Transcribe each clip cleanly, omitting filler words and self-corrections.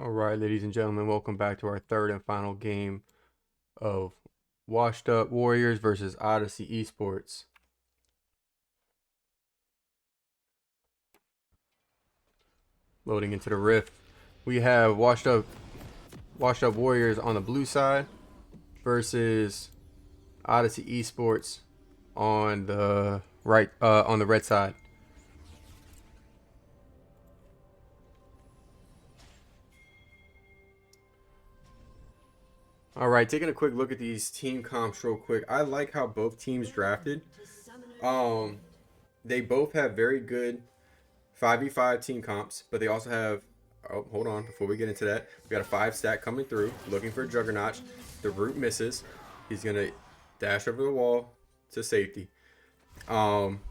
All right, ladies and gentlemen, welcome back to our third and final game of Washed Up Warriors versus Odyssey Esports. Loading into the rift, we have Washed Up Warriors on the blue side versus Odyssey Esports on the on the red side. All right, taking a quick look at these team comps real quick. I like how both teams drafted. Um, they both have very good 5v5 team comps, but they also have, oh, hold on, before we get into that, we got a 5 stack coming through, looking for a Juggernaut. The root misses. He's going to dash over the wall to safety. But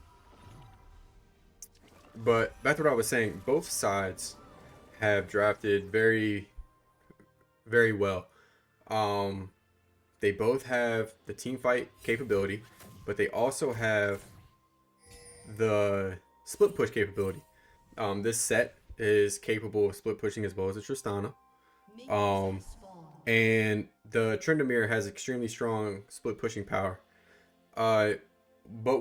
back to what I was saying, both sides have drafted very, very well. They both have the team fight capability, but they also have the split push capability. This set is capable of split pushing as well as the Tristana. And the Tryndamere has extremely strong split pushing power. But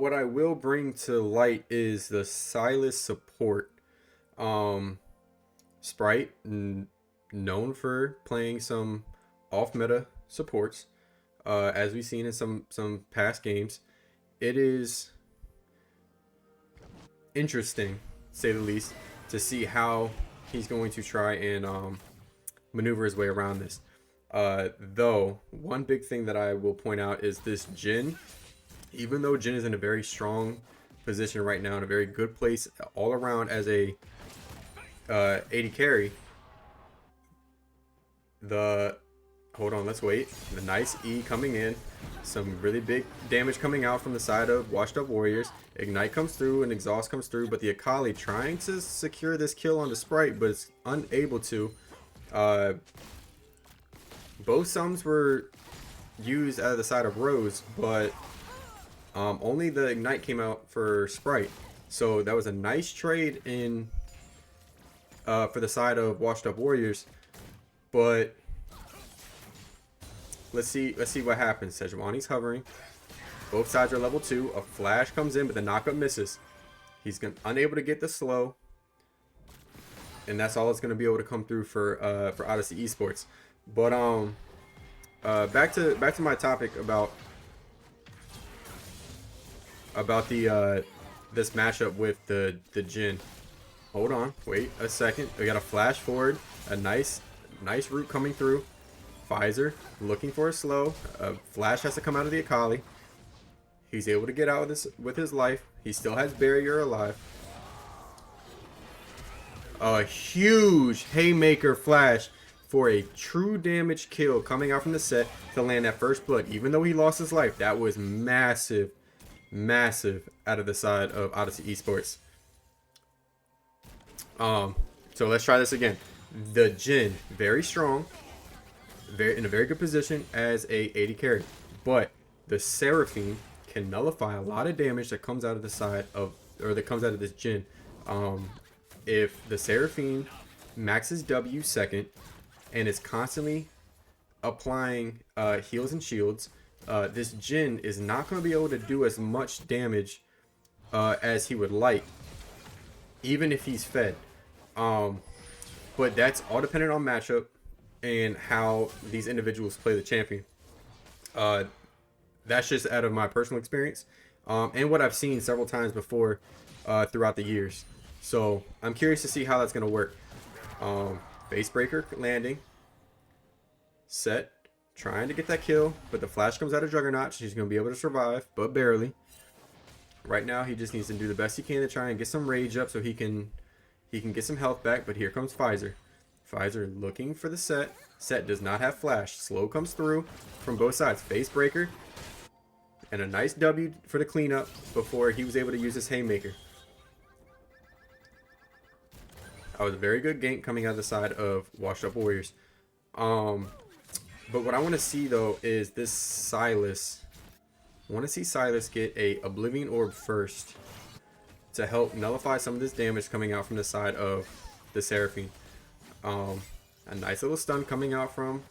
what I will bring to light is the Silas support. Sprite, known for playing some off-meta supports, as we've seen in some past games. It is interesting, to say the least, to see how he's going to try and maneuver his way around this. Though, one big thing that I will point out is this Jhin. Even though Jhin is in a very strong position right now, in a very good place all around as a AD carry, hold on, let's wait. The nice E coming in. Some really big damage coming out from the side of Washed Up Warriors. Ignite comes through and Exhaust comes through, but the Akali trying to secure this kill on the Sprite, but it's unable to. Both summons were used out of the side of Rose, but only the Ignite came out for Sprite. So that was a nice trade in for the side of Washed Up Warriors. But let's see what happens. Sejuani's hovering. Both sides are level 2. A flash comes in, but the knockup misses. He's unable to get the slow. And that's all that's going to be able to come through for Odyssey Esports. But back to my topic about the this matchup with the Jhin. Hold on, wait a second. We got a flash forward, a nice route coming through. Pfizer looking for a slow. Flash has to come out of the Akali. He's able to get out with his life. He still has barrier alive. A huge haymaker flash for a true damage kill coming out from the set to land that first blood. Even though he lost his life, that was massive, massive out of the side of Odyssey Esports. So let's try this again. The Jhin, very strong, in a very good position as a AD carry, but the Seraphine can nullify a lot of damage that comes out of the side of, or that comes out of this Jhin. If the Seraphine maxes W second and is constantly applying heals and shields, this Jhin is not going to be able to do as much damage as he would like, even if he's fed. But that's all dependent on matchup and how these individuals play the champion. That's just out of my personal experience and what I've seen several times before throughout the years. So I'm curious to see how that's going to work. Face breaker landing. Set. Trying to get that kill, but the flash comes out of Juggernaut. She's going to be able to survive, but barely. Right now, he just needs to do the best he can to try and get some rage up so he can get some health back. But here comes Pfizer. Pfizer looking for the set. Set does not have flash. Slow comes through from both sides. Face breaker. And a nice W for the cleanup before he was able to use his haymaker. That was a very good gank coming out of the side of Washed Up Warriors. But what I want to see though is this Silas. I want to see Silas get a Oblivion Orb first to help nullify some of this damage coming out from the side of the Seraphine. A nice little stun coming out from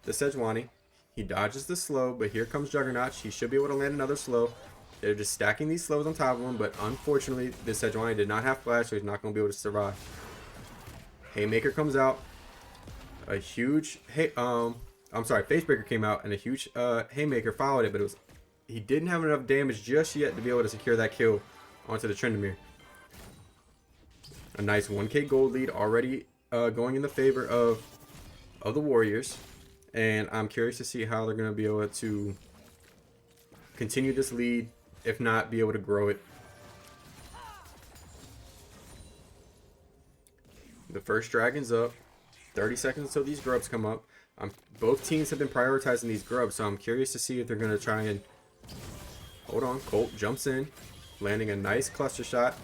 the Sejuani. He dodges the slow, but here comes Juggernaut. He should be able to land another slow. They're just stacking these slows on top of him, but unfortunately, this Sejuani did not have flash, so he's not going to be able to survive. Haymaker comes out. A huge Facebreaker came out, and a huge Haymaker followed it, but he didn't have enough damage just yet to be able to secure that kill onto the Tryndamere. A nice 1k gold lead already going in the favor of the Warriors, and I'm curious to see how they're going to be able to continue this lead, if not be able to grow it. The first dragon's up. 30 seconds until these grubs come up. Both teams have been prioritizing these grubs, so I'm curious to see if they're going to try and... Hold on. Colt jumps in, landing a nice cluster shot.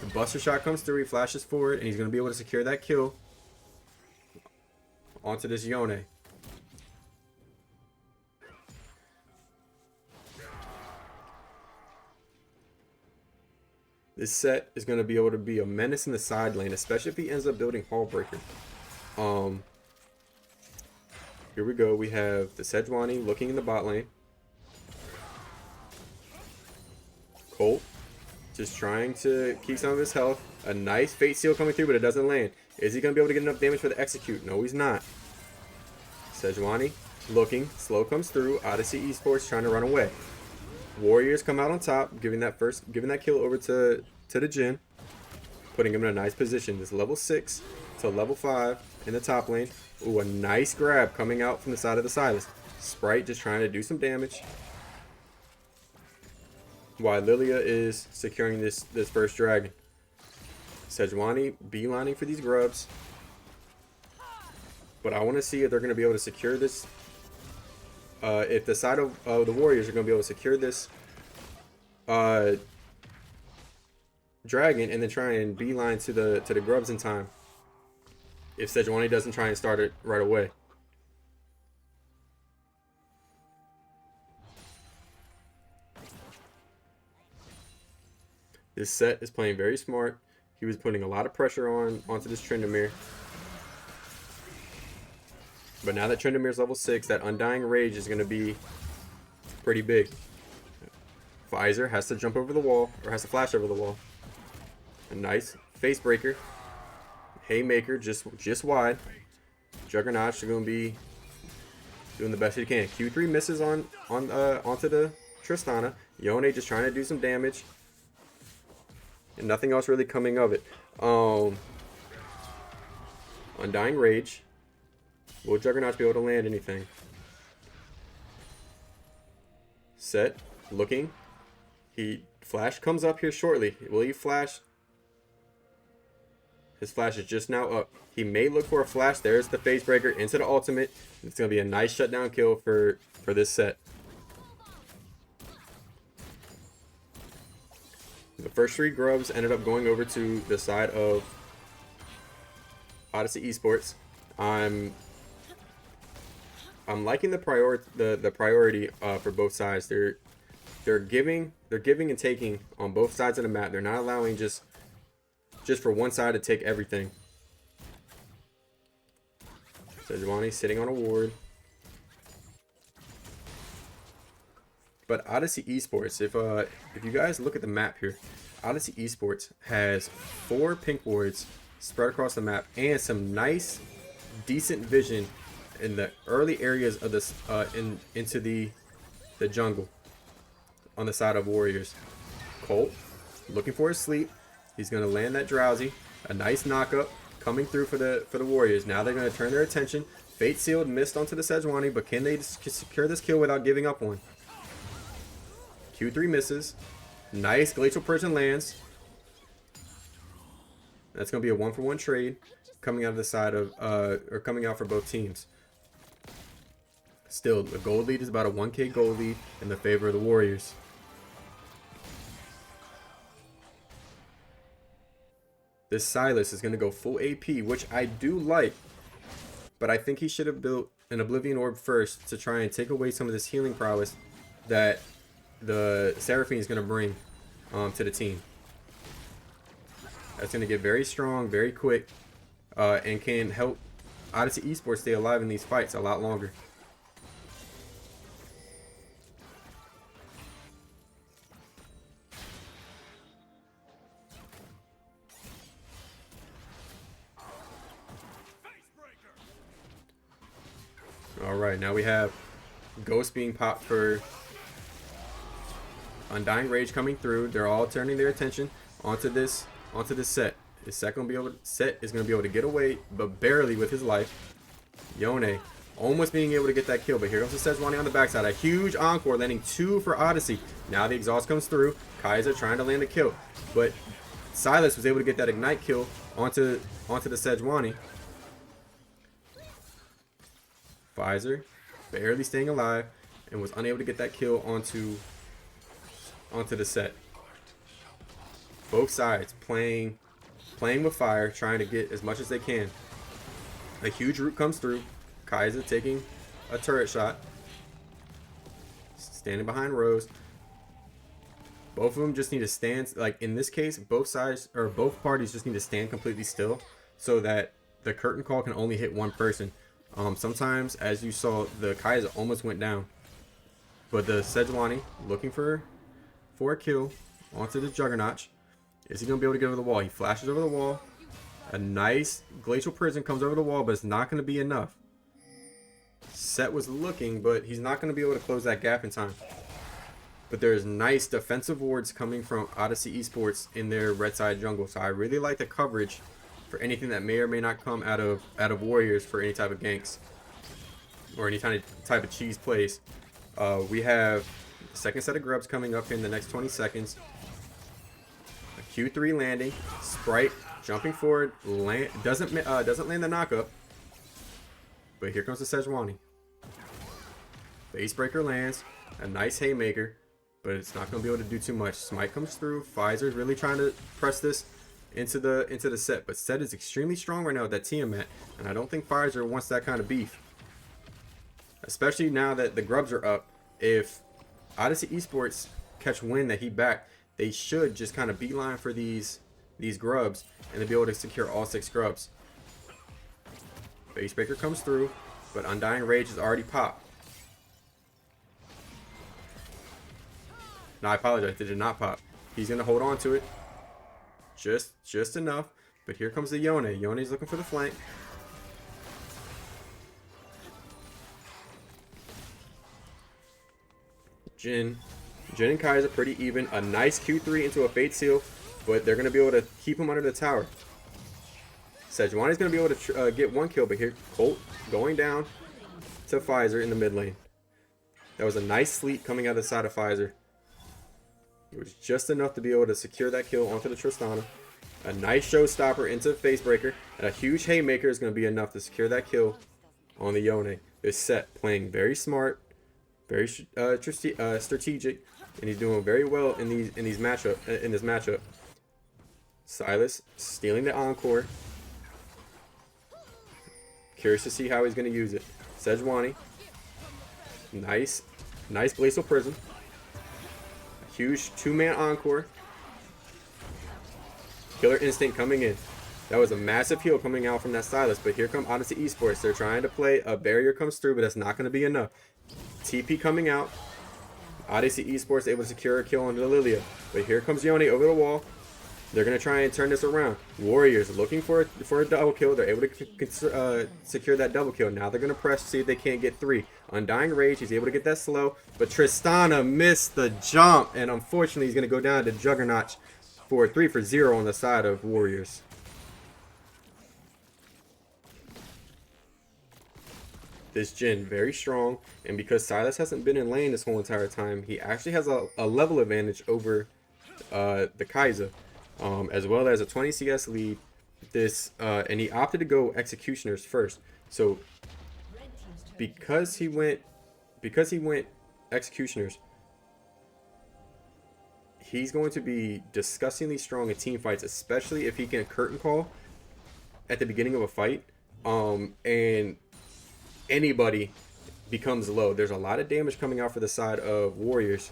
The buster shot comes through. He flashes forward, and he's going to be able to secure that kill onto this Yone. This set is going to be able to be a menace in the side lane, especially if he ends up building Hall Breaker. Here we go. We have the Sejuani looking in the bot lane. Colt just trying to keep some of his health. A nice Fate Seal coming through, but it doesn't land. Is he going to be able to get enough damage for the execute? No, he's not. Sejuani looking. Slow comes through. Odyssey Esports trying to run away. Warriors come out on top, giving that kill over to the Jhin, putting him in a nice position. This level 6 to level 5 in the top lane. Ooh, a nice grab coming out from the side of the Sylas. Sprite just trying to do some damage, while Lilia is securing this first dragon. Sejuani beelining for these grubs, but I want to see if they're going to be able to secure this. If the side of the Warriors are going to be able to secure this dragon and then try and beeline to the grubs in time, if Sejuani doesn't try and start it right away. This set is playing very smart. He was putting a lot of pressure onto this Tryndamere. But now that Tryndamere's level 6, that Undying Rage is going to be pretty big. Visor has to jump over the wall, or has to flash over the wall. A nice face breaker. Haymaker just wide. Juggernaut's going to be doing the best he can. Q3 misses onto the Tristana. Yone just trying to do some damage, and nothing else really coming of it. Undying Rage. Will Juggernaut be able to land anything? Set. Looking. Flash comes up here shortly. Will he flash? His flash is just now up. He may look for a flash. There's the phase breaker into the ultimate. It's going to be a nice shutdown kill for this set. The first 3 grubs ended up going over to the side of Odyssey Esports. I'm liking the priority for both sides. They're giving and taking on both sides of the map. They're not allowing just for one side to take everything. Sejuani sitting on a ward. But Odyssey Esports, if you guys look at the map here, Odyssey Esports has 4 pink wards spread across the map and some nice, decent vision in the early areas of this into the jungle on the side of Warriors. Colt looking for his sleep. He's going to land that drowsy. A nice knockup coming through for the Warriors. Now they're going to turn their attention. Fate Sealed missed onto the Sejuani, but can they secure this kill without giving up one? Q3 misses. Nice Glacial Prison lands. That's going to be a 1-for-1 trade coming out of the side of or coming out for both teams. Still, the gold lead is about a 1k gold lead in the favor of the Warriors. This Sylas is going to go full AP, which I do like, but I think he should have built an Oblivion Orb first to try and take away some of this healing prowess that the Seraphine is going to bring to the team. That's going to get very strong, very quick, and can help Odyssey Esports stay alive in these fights a lot longer. Alright, now we have Ghost being popped for Undying Rage coming through. They're all turning their attention onto this set. Set is gonna be able to get away, but barely with his life. Yone almost being able to get that kill, but here comes the Sejuani on the backside. A huge encore, landing 2 for Odyssey. Now the exhaust comes through. Kaiser trying to land a kill, but Silas was able to get that ignite kill onto the Sejuani. Pfizer barely staying alive and was unable to get that kill onto the set. Both sides playing with fire, trying to get as much as they can. A huge root comes through. Kaiser taking a turret shot. Standing behind Rose. Both of them just need to stand, like in this case, both parties just need to stand completely still so that the curtain call can only hit one person. Sometimes, as you saw, the Kaiser almost went down. But the Sejuani looking for a kill onto the Juggernaut. Is he going to be able to get over the wall? He flashes over the wall. A nice Glacial Prison comes over the wall, but it's not going to be enough. Set was looking, but he's not going to be able to close that gap in time. But there's nice defensive wards coming from Odyssey Esports in their red side jungle. So I really like the coverage for anything that may or may not come out of Warriors for any type of ganks or any type of cheese plays. We have the second set of grubs coming up in the next 20 seconds. A Q3 landing. Sprite jumping forward. Doesn't land the knockup. But here comes the Sejuani. The Acebreaker lands. A nice haymaker. But it's not going to be able to do too much. Smite comes through. Pfizer's really trying to press this into the set, but set is extremely strong right now with that Tiamat, and I don't think Pfizer wants that kind of beef, especially now that the grubs are up. If Odyssey Esports catch wind that he back, they should just kind of beeline for these grubs and they'll be able to secure all 6 grubs. Facebreaker comes through, but Undying Rage is already popped. No, I apologize, it did not pop. He's gonna hold on to it. Just enough, but here comes the Yone. Yone's looking for the flank. Jin and Kaiser pretty even. A nice Q3 into a Fate Seal, but they're going to be able to keep him under the tower. Sejuani's going to be able to get 1 kill, but here Colt going down to Pfizer in the mid lane. That was a nice sleep coming out of the side of Pfizer. It was just enough to be able to secure that kill onto the Tristana. A nice showstopper into Facebreaker. And a huge haymaker is going to be enough to secure that kill on the Yone. This set playing very smart, very strategic, and he's doing very well in this matchup. Silas stealing the encore. Curious to see how he's going to use it. Sejuani. Nice Glacial Prism. Huge 2-man encore. Killer Instinct coming in. That was a massive heal coming out from that Silas, but here come Odyssey Esports. They're trying to play. A barrier comes through, but that's not going to be enough. TP coming out. Odyssey Esports able to secure a kill on the Lilia. But here comes Yone over the wall. They're going to try and turn this around. Warriors looking for a double kill. They're able to secure that double kill. Now they're going to press to see if they can't get 3. Undying Rage, he's able to get that slow. But Tristana missed the jump. And unfortunately, he's going to go down to Juggernaut for 3 for 0 on the side of Warriors. This Jhin very strong. And because Silas hasn't been in lane this whole entire time, he actually has a level advantage over the Kaiser. As well as a 20 CS lead. And he opted to go Executioners first. So because he went Executioners, he's going to be disgustingly strong in team fights, especially if he can curtain call at the beginning of a fight. And anybody becomes low. There's a lot of damage coming out for the side of Warriors.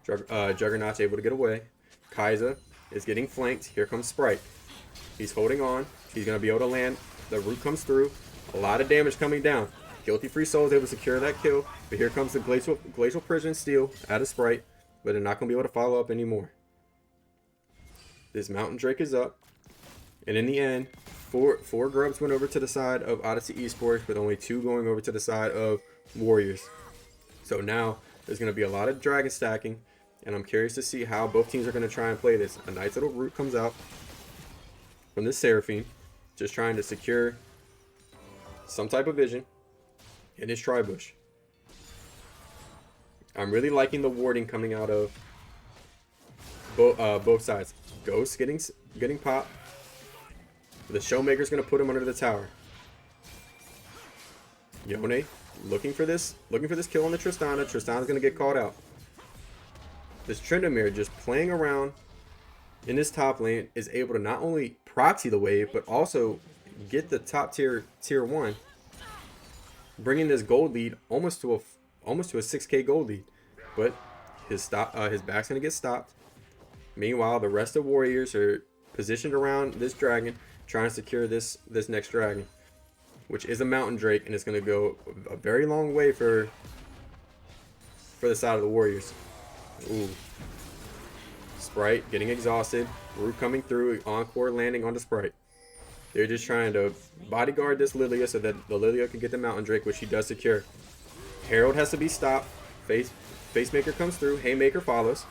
Juggernaut's able to get away. Kaiser is getting flanked. Here comes Sprite. He's holding on. He's going to be able to land. The root comes through. A lot of damage coming down. Guilty Free Soul is able to secure that kill. But here comes the Glacial Prison Steel out of Sprite. But they're not going to be able to follow up anymore. This Mountain Drake is up. And in the end, four grubs went over to the side of Odyssey Esports, with only 2 going over to the side of Warriors. So now there's going to be a lot of dragon stacking. And I'm curious to see how both teams are going to try and play this. A nice little root comes out from this Seraphine. Just trying to secure some type of vision in his tri-bush. I'm really liking the warding coming out of both sides. Ghost getting popped. The Showmaker's going to put him under the tower. Yone looking for this kill on the Tristana. Tristana's going to get called out. This Tryndamere just playing around in this top lane is able to not only proxy the wave, but also get the top tier 1, bringing this gold lead almost to a 6k gold lead. But his back's gonna get stopped. Meanwhile, the rest of Warriors are positioned around this dragon, trying to secure this next dragon, which is a Mountain Drake, and it's gonna go a very long way for the side of the Warriors. Ooh. Sprite getting exhausted. Root coming through. Encore landing on the Sprite. They're just trying to bodyguard this Lilia so that the Lilia can get the Mountain Drake, which she does secure. Herald has to be stopped. Facemaker comes through. Haymaker follows.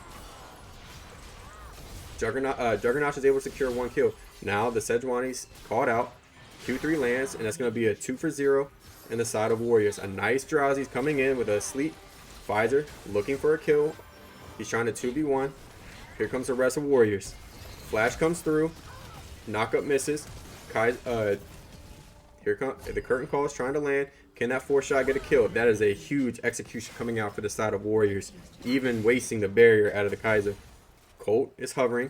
Juggernaut is able to secure 1 kill. Now the Sejuani's called out. Q3 lands, and that's going to be a 2 for 0 in the side of Warriors. A nice Drowsy's coming in with a Sleep Visor, looking for a kill. He's trying to 2v1. Here comes the rest of Warriors. Flash comes through. Knockup misses. Here comes the Curtain Call is trying to land. Can that 4-shot get a kill? That is a huge execution coming out for the side of Warriors, even wasting the barrier out of the Kaiser. Colt is hovering.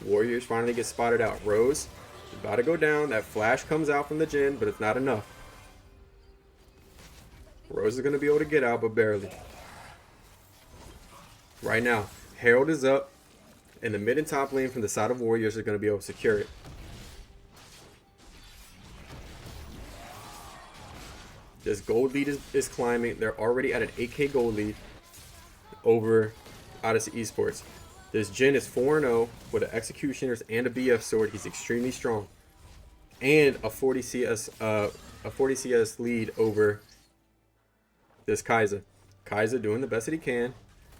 Warriors finally get spotted out. Rose is about to go down. That flash comes out from the Jhin, but it's not enough. Rose is going to be able to get out, but barely. Right now, Herald is up, and the mid and top lane from the side of Warriors are going to be able to secure it. This gold lead is climbing. They're already at an 8k gold lead over Odyssey Esports. This Jhin is 4-0 with an Executioners and a BF sword. He's extremely strong. And a 40 CS lead over this Kaiser. Kaiser doing the best that he can,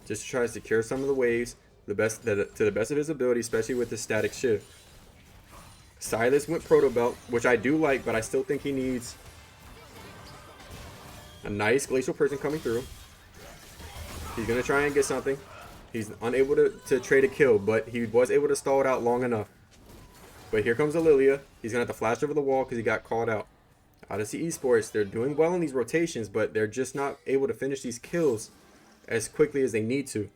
just to try to secure some of the waves to the best of his ability, especially with the static shift. Silas went Proto Belt, which I do like, but I still think he needs a nice Glacial Prison coming through. He's going to try and get something. He's unable to trade a kill, but he was able to stall it out long enough. But here comes the Lilia. He's going to have to flash over the wall because he got called out. Odyssey Esports, they're doing well in these rotations, but they're just not able to finish these kills as quickly as they need to.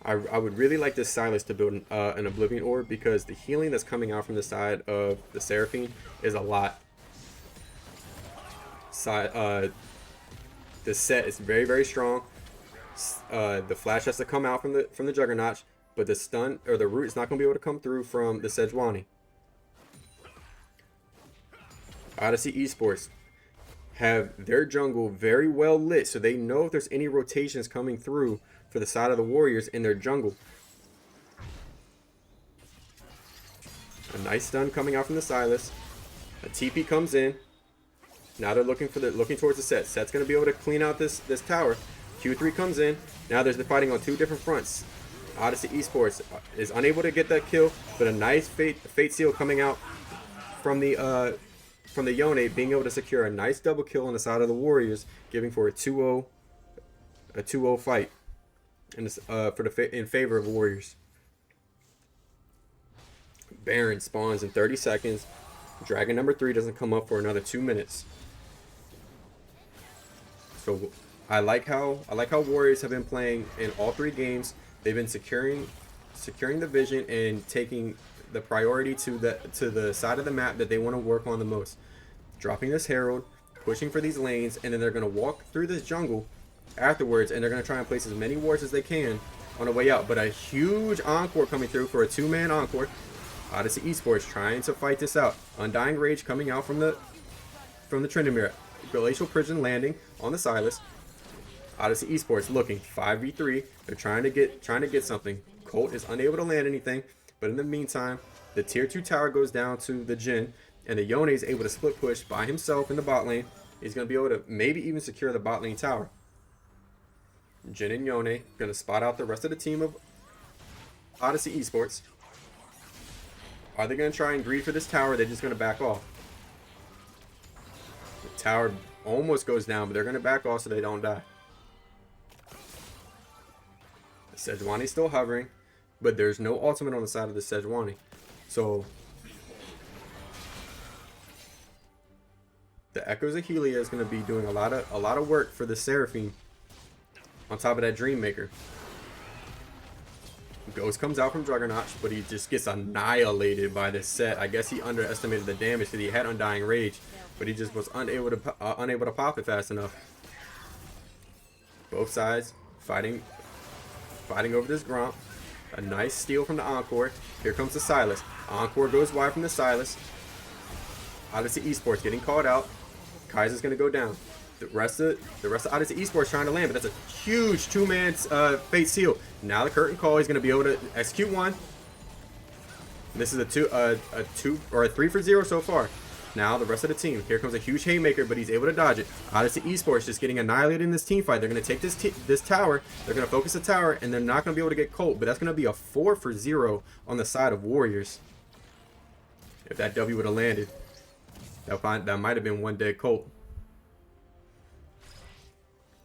I would really like this Silas to build an Oblivion Orb, because the healing that's coming out from the side of the Seraphine is a lot. The set is very, very strong. The flash has to come out from the Juggernaut, but the stun or the root is not going to be able to come through from the Sejuani. Odyssey Esports have their jungle very well lit, so they know if there's any rotations coming through for the side of the Warriors in their jungle. A nice stun coming out from the Silas. A TP comes in. Now they're looking towards the set. Set's going to be able to clean out this tower. Q3 comes in. Now they're fighting on 2 different fronts. Odyssey Esports is unable to get that kill, but a nice Fate Seal coming out from the Yone, being able to secure a nice double kill on the side of the Warriors, giving for a 2-0 fight in favor of Warriors. Baron spawns in 30 seconds. Dragon number 3 doesn't come up for another 2 minutes. So I like how Warriors have been playing in all 3 games. They've been securing the vision and taking the priority to the side of the map that they want to work on the most. Dropping this Herald, pushing for these lanes, and then they're going to walk through this jungle afterwards, and they're going to try and place as many wards as they can on the way out. But a huge encore coming through for a 2-man encore. Odyssey Esports trying to fight this out. Undying Rage coming out from the Tryndamere. Glacial Prison landing on the Sylas. Odyssey Esports looking 5v3. They're trying to get something. Colt is unable to land anything, but in the meantime, the tier 2 tower goes down to the Jhin, and the Yone is able to split push by himself in the bot lane. He's going to be able to maybe even secure the bot lane tower. Jhin and Yone going to spot out the rest of the team of Odyssey Esports. Are they going to try and greed for this tower, or are they just going to back off? The tower almost goes down, but they're going to back off so they don't die. The Sejuani's still hovering, but there's no ultimate on the side of the Sejuani. So the Echoes of Helia is going to be doing a lot of work for the Seraphine. On top of that Dreammaker, Ghost comes out from Juggernaut, but he just gets annihilated by this set. I guess he underestimated the damage because he had Undying Rage, but he just was unable to pop it fast enough. Both sides fighting over this Gromp. A nice steal from the Encore. Here comes the Sylas. Encore goes wide from the Sylas. Odyssey Esports getting called out. Kaiser's going to go down. The rest of Odyssey Esports trying to land, but that's a huge 2-man Fate Seal. Now the curtain call. He's going to be able to execute one. This is a 3 for 0 so far. Now the rest of the team. Here comes a huge haymaker, but he's able to dodge it. Odyssey Esports just getting annihilated in this team fight. They're going to take this tower. They're going to focus the tower, and they're not going to be able to get Colt. But that's going to be a 4 for 0 on the side of Warriors. If that W would have landed, that might have been one dead Colt.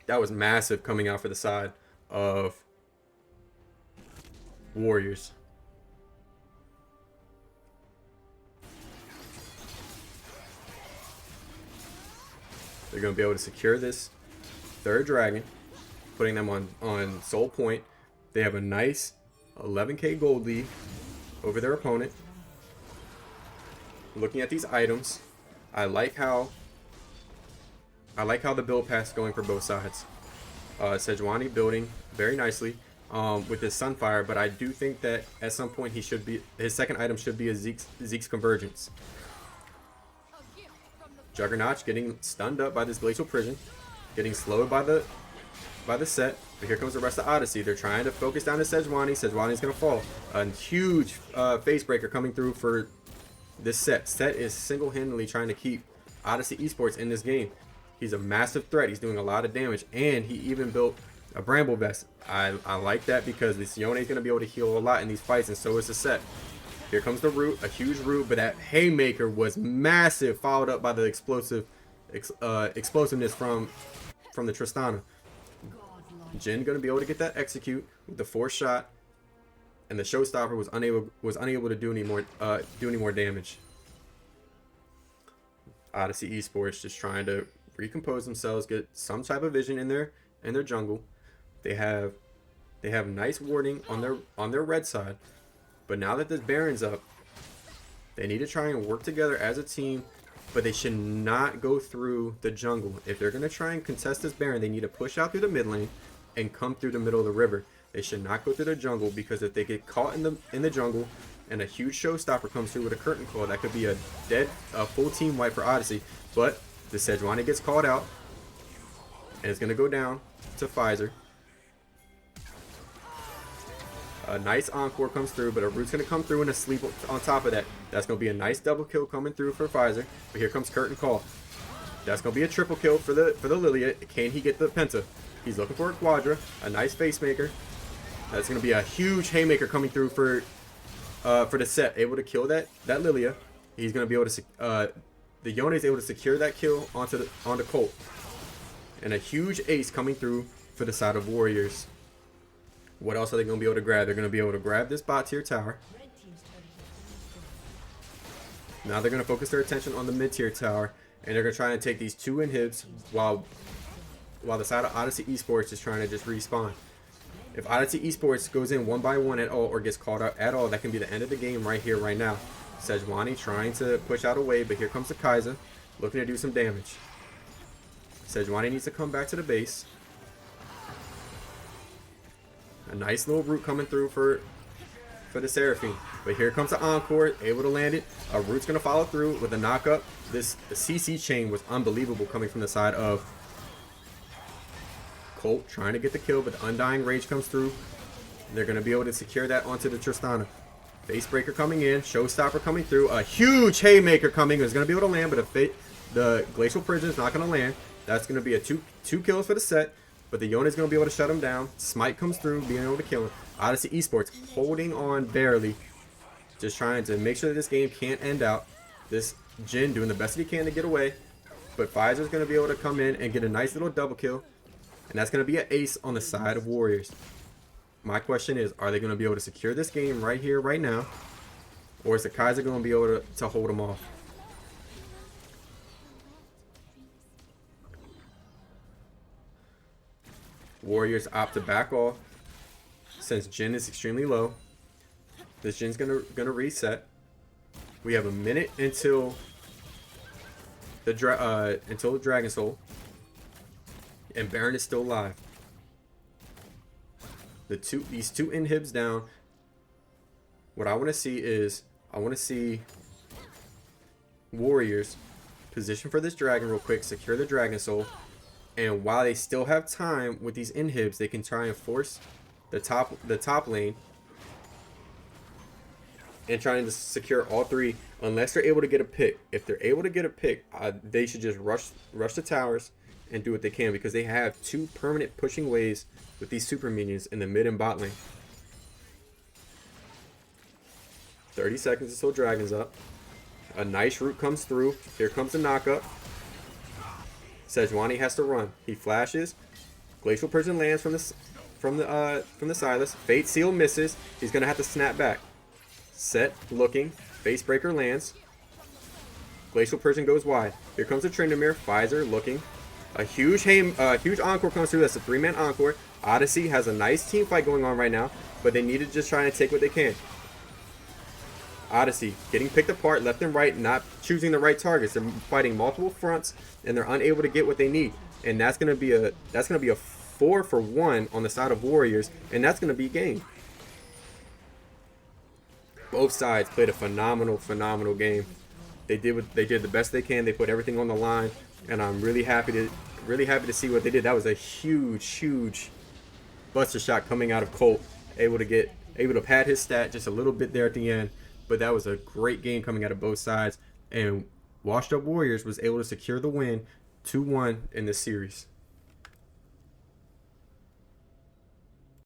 That was massive coming out for the side of Warriors. They're going to be able to secure this third dragon, putting them on Soul Point. They have a nice 11k gold lead over their opponent. Looking at these items, I like how the build path is going for both sides. Sejuani building very nicely with his Sunfire, but I do think that at some point his second item should be a Zeke's Convergence. Juggernaut getting stunned up by this Glacial Prison, getting slowed by the set. But here comes the rest of Odyssey. They're trying to focus down to Sejuani. Sejuani's going to fall. A huge face breaker coming through for this set. Set is single-handedly trying to keep Odyssey Esports in this game. He's a massive threat. He's doing a lot of damage, and he even built a Bramble Vest. I like that because this Yone is going to be able to heal a lot in these fights, and so is the set. Here comes the root, a huge root, but that haymaker was massive, followed up by the explosiveness from the Tristana. Jhin going to be able to get that execute with the 4th shot, and the Showstopper was unable to do any more damage. Odyssey Esports just trying to recompose themselves, get some type of vision in their jungle. They have nice warding on their red side. But now that this Baron's up, they need to try and work together as a team, but they should not go through the jungle. If they're going to try and contest this Baron, they need to push out through the mid lane and come through the middle of the river. They should not go through the jungle, because if they get caught in the jungle and a huge Showstopper comes through with a curtain call, that could be a full team wipe for Odyssey. But the Sejuani gets called out, and it's going to go down to Pfizer. A nice Encore comes through, but a Root's going to come through and a sleep on top of that. That's going to be a nice double kill coming through for Pfizer. But here comes Curtain Call. That's going to be a triple kill for the Lilia. Can he get the Penta? He's looking for a Quadra. A nice Face Maker. That's going to be a huge Haymaker coming through for the set. Able to kill that Lilia. He's going to be able to... the Yone is able to secure that kill onto Colt. And a huge ace coming through for the side of Warriors. What else are they going to be able to grab? They're going to be able to grab this bot tier tower. Now they're going to focus their attention on the mid tier tower, and they're going to try and take these 2 inhibs while the side of Odyssey Esports is trying to just respawn. If Odyssey Esports goes in 1 by 1 at all, or gets called out at all, that can be the end of the game right here, right now. Sejuani trying to push out a wave, but here comes the Kaiser looking to do some damage. Sejuani needs to come back to the base. A nice little root coming through for the Seraphine. But here comes the Encore, able to land it. A root's going to follow through with a knockup. The CC chain was unbelievable coming from the side of Colt, trying to get the kill, but the Undying Rage comes through. They're going to be able to secure that onto the Tristana. Facebreaker coming in, Showstopper coming through. A huge Haymaker coming. It's going to be able to land, but the Glacial Prison is not going to land. That's going to be a two kills for the set, but the Yona is going to be able to shut him down. Smite comes through, being able to kill him. Odyssey Esports holding on barely, just trying to make sure that this game can't end out. This Jin doing the best that he can to get away, but Pfizer's going to be able to come in and get a nice little double kill, and that's going to be an ace on the side of Warriors. My question is, are they going to be able to secure this game right here, right now, or is the Kaiser going to be able to hold them off? Warriors opt to back off since Jin is extremely low. This Jin's gonna reset. We have a minute until the Dragon Soul, and Baron is still alive. These two inhibs down. What I want to see is Warriors position for this dragon real quick, secure the Dragon Soul. And while they still have time with these inhibs, they can try and force the top lane and trying to secure all three, unless they're able to get a pick. If they're able to get a pick, they should just rush the towers and do what they can, because they have two permanent pushing waves with these super minions in the mid and bot lane. 30 seconds until Dragon's up. A nice root comes through. Here comes the knockup. Sejuani has to run. He flashes. Glacial Prison lands from the Silas. Fate Seal misses. He's gonna have to snap back. Set looking. Facebreaker lands. Glacial Prison goes wide. Here comes the Tryndamere. Pfizer looking. A huge encore comes through. That's a 3-man encore. Odyssey has a nice team fight going on right now, but they need to just try and take what they can. Odyssey getting picked apart left and right, not choosing the right targets. They're fighting multiple fronts and they're unable to get what they need. And that's gonna be a 4-for-1 on the side of Warriors, and that's gonna be game. Both sides played a phenomenal game. They did the best they can. They put everything on the line, and I'm really happy to see what they did. That was a huge buster shot coming out of Colt, able to pad his stat just a little bit there at the end. But that was a great game coming out of both sides, and Washed Up Warriors was able to secure the win 2-1 in this series.